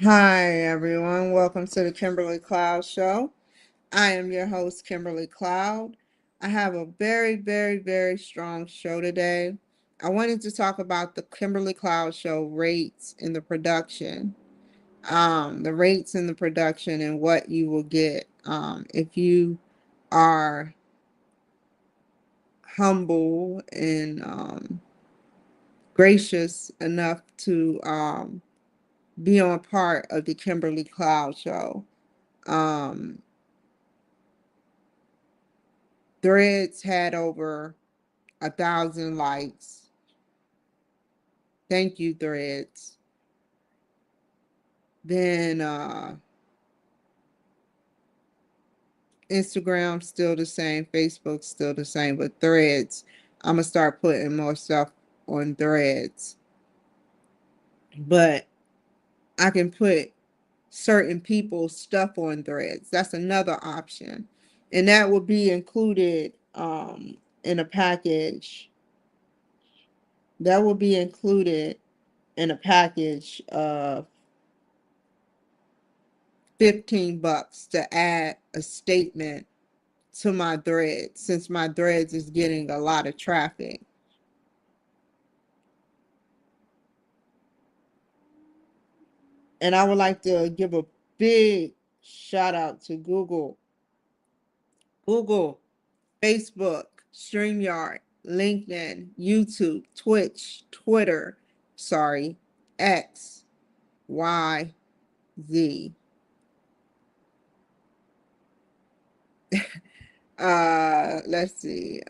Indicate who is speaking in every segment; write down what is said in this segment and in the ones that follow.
Speaker 1: Hi, everyone. Welcome to the Kimberly Cloud Show. I am your host, Kimberly Cloud. I have a very strong show today. I wanted to talk about the Kimberly Cloud Show rates in the production, the rates in the production, and what you will get if you are humble and gracious enough to be on part of the Kimberly Cloud Show. Um, Threads had over 1,000 likes. Thank you, Threads. Then Instagram still the same, Facebook still the same, but Threads, I'm gonna start putting more stuff on Threads. But I can put certain people's stuff on Threads. That's another option, and that will be included in a package. That will be included in a package of $15 to add a statement to my thread, since my threads is getting a lot of traffic. And I would like to give a big shout out to Google, Facebook, StreamYard, LinkedIn, YouTube, Twitch, Twitter, sorry, X, Y, Z. Let's see,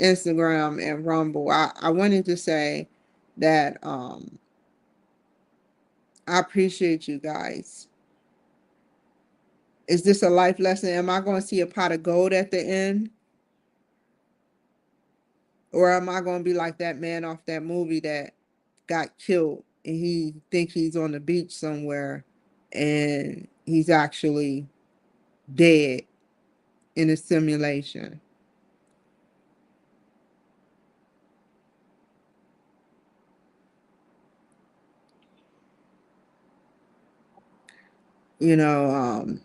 Speaker 1: Instagram and Rumble. I wanted to say that I appreciate you guys. Is this a life lesson? Am I going to see a pot of gold at the end? Or am I going to be like that man off that movie that got killed and he think he's on the beach somewhere and he's actually dead in a simulation? You know,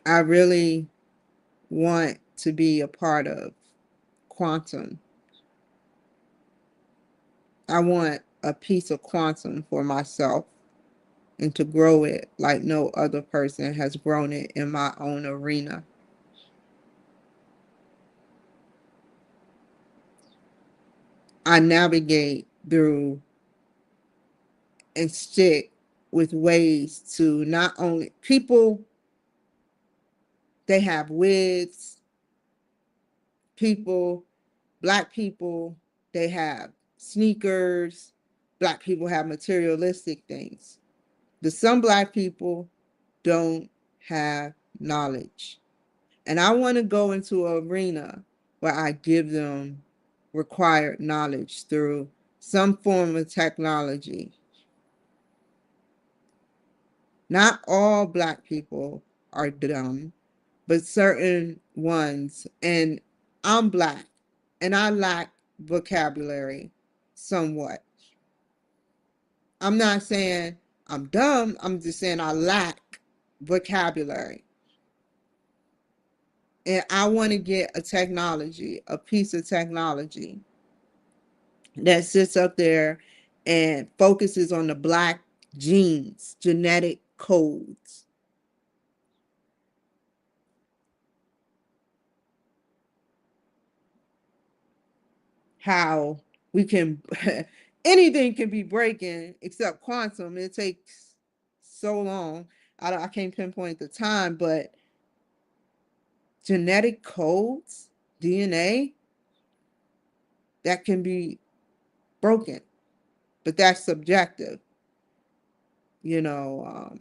Speaker 1: I really want to be a part of quantum. I want a piece of quantum for myself and to grow it like no other person has grown it in my own arena. I navigate through and stick with ways to not only people, they have wigs, people, black people, they have sneakers, black people have materialistic things. But some black people don't have knowledge. And I want to go into an arena where I give them required knowledge through some form of technology. Not all black people are dumb, but certain ones. And I'm black and I lack vocabulary somewhat. I'm not saying I'm dumb, I'm just saying I lack vocabulary. And I want to get a technology, a piece of technology that sits up there and focuses on the black genes, genetic codes, how we can anything can be breaking except quantum. It takes so long. I can't pinpoint the time, but genetic codes, DNA, that can be broken, but that's subjective. You know,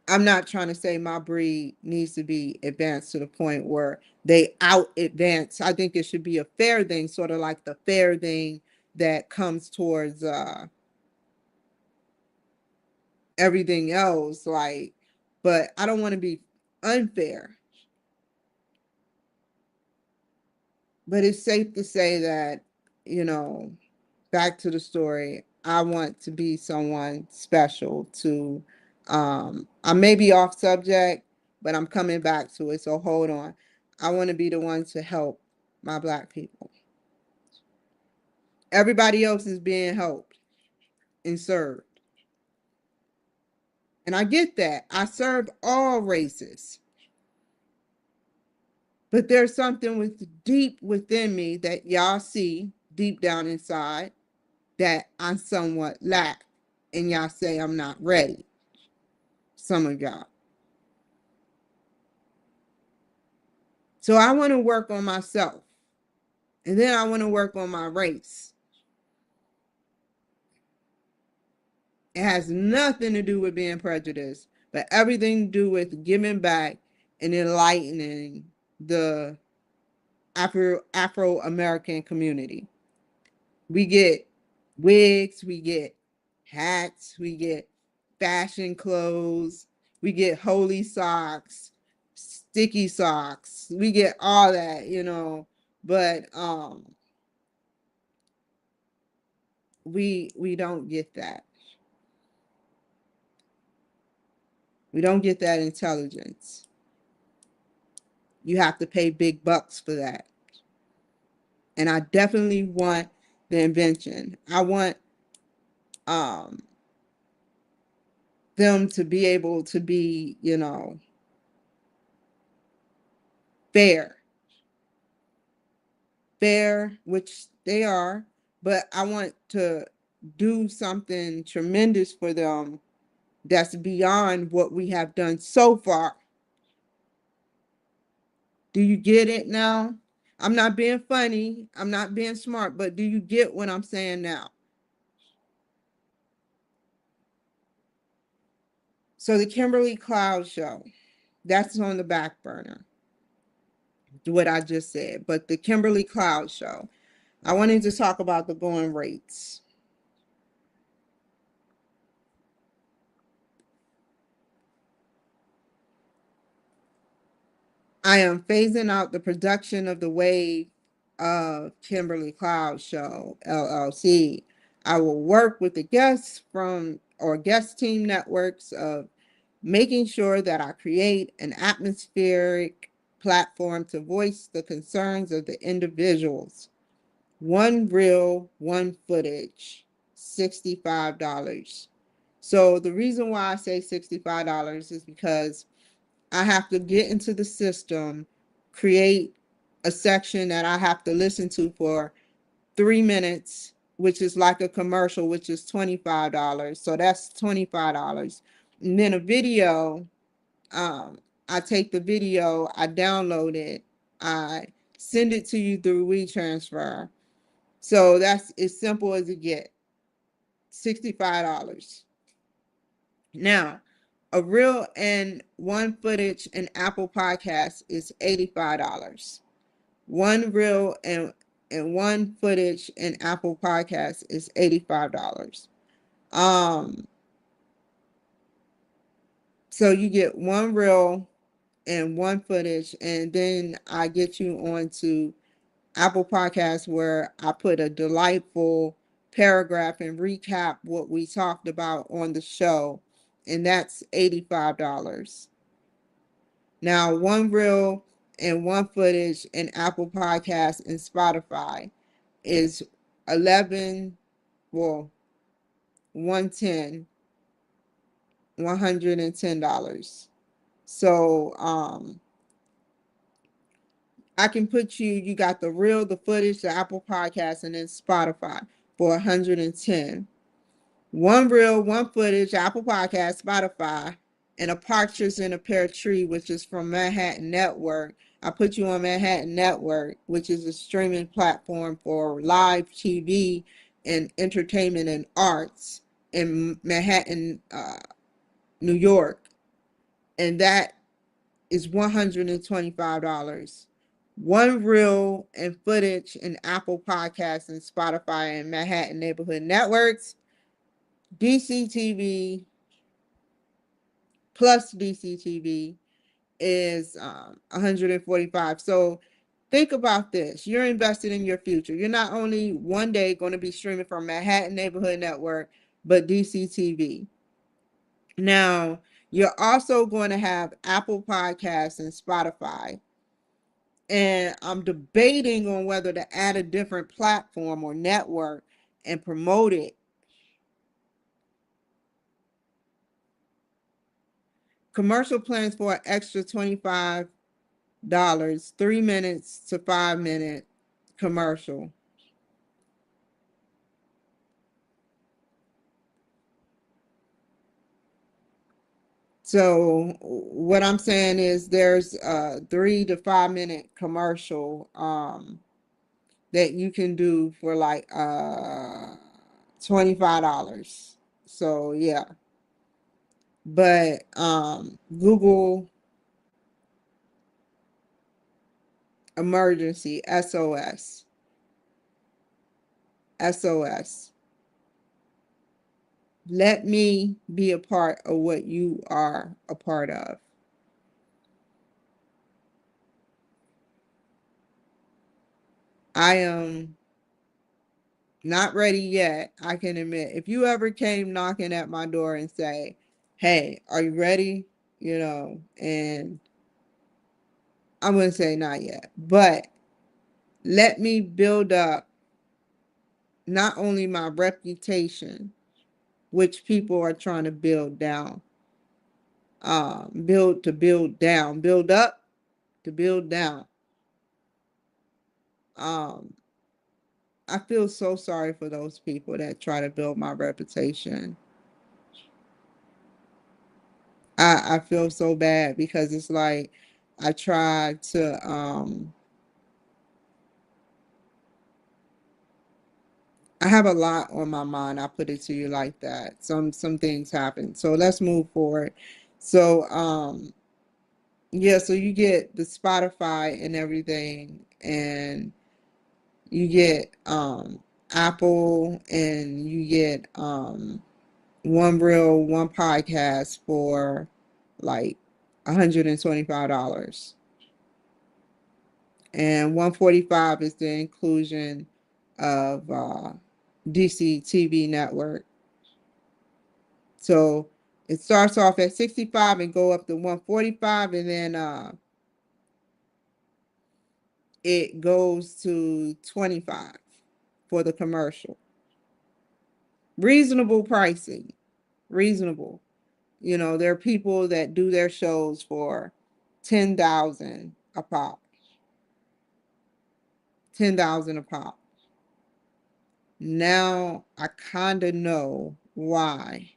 Speaker 1: I'm not trying to say my breed needs to be advanced to the point where they out advance. I think it should be a fair thing, sort of like the fair thing that comes towards everything else. Like, but I don't want to be unfair. But it's safe to say that, you know, back to the story. I want to be someone special to, I may be off subject, but I'm coming back to it. So hold on. I want to be the one to help my Black people. Everybody else is being helped and served. And I get that. I serve all races. But there's something with deep within me that y'all see deep down inside that I somewhat lack. And y'all say I'm not ready. Some of y'all. So I want to work on myself. And then I want to work on my race. It has nothing to do with being prejudiced, but everything to do with giving back and enlightening the Afro-American community. We get wigs, we get hats, we get fashion clothes, we get holy socks, sticky socks, we get all that, but we don't get that. We don't get that intelligence. You have to pay big bucks for that. And I definitely want the invention. I want them to be able to be, fair. Fair, which they are, but I want to do something tremendous for them that's beyond what we have done so far. Do you get it now? I'm not being funny. I'm not being smart, but do you get what I'm saying now? So the Kimberly Cloud Show, that's on the back burner, what I just said. But the Kimberly Cloud Show, I wanted to talk about the going rates. I am phasing out the production of the wave of Kimberly Cloud Show LLC. I will work with the guests from or guest team networks of making sure that I create an atmospheric platform to voice the concerns of the individuals. One reel, one footage, $65. So the reason why I say $65 is because I have to get into the system, create a section that I have to listen to for 3 minutes, which is like a commercial, which is $25. So that's $25. And then a video, I take the video, I download it, I send it to you through WeTransfer. So that's as simple as it gets. $65. Now, a reel and one footage in Apple Podcasts is $85. One reel and one footage in Apple Podcasts is $85. Um, so you get one reel and one footage, and then I get you onto Apple Podcasts where I put a delightful paragraph and recap what we talked about on the show, and that's $85. Now, one reel and one footage in Apple Podcasts and Spotify is 11, well, 110, $110. So I can put you got the reel, the footage, the Apple Podcasts, and then Spotify for 110. One reel, one footage, Apple Podcast, Spotify, and a partridge in a pear tree, which is from Manhattan Network. I put you on Manhattan Network, which is a streaming platform for live TV and entertainment and arts in Manhattan, New York. And that is $125. One reel and footage in Apple Podcasts and Spotify and Manhattan Neighborhood Networks. DCTV plus DCTV is 145. So Think about this. You're invested in your future. You're not only one day going to be streaming from Manhattan Neighborhood Network, but DCTV. Now, you're also going to have Apple Podcasts and Spotify. And I'm debating on whether to add a different platform or network and promote it. Commercial plans for an extra $25, 3 minutes to 5 minute commercial. So what I'm saying is there's a 3 to 5 minute commercial that you can do for like $25. So yeah. But Google emergency SOS. Let me be a part of what you are a part of. I am not ready yet, I can admit. If you ever came knocking at my door and say, hey, are you ready? And I'm going to say not yet. But let me build up not only my reputation, which people are trying to build down, build to build down, build up to build down. Um, I feel so sorry for those people that try to build my reputation. I feel so bad because it's like I tried to I have a lot on my mind. I put it to you like that. Some things happen. So let's move forward. So yeah, so you get the Spotify and everything, and you get Apple, and you get one reel, one podcast for like $125. And 145 is the inclusion of DCTV network. So it starts off at 65 and go up to 145, and then it goes to 25 for the commercial. Reasonable pricing. Reasonable. There are people that do their shows for 10,000 a pop. 10,000 a pop. Now I kind of know why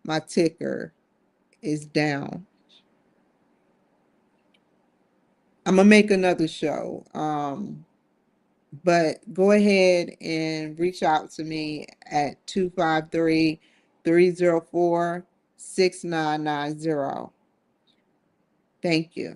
Speaker 1: my ticker is down. I'm gonna make another show. But go ahead and reach out to me at 253-304-6990. Thank you.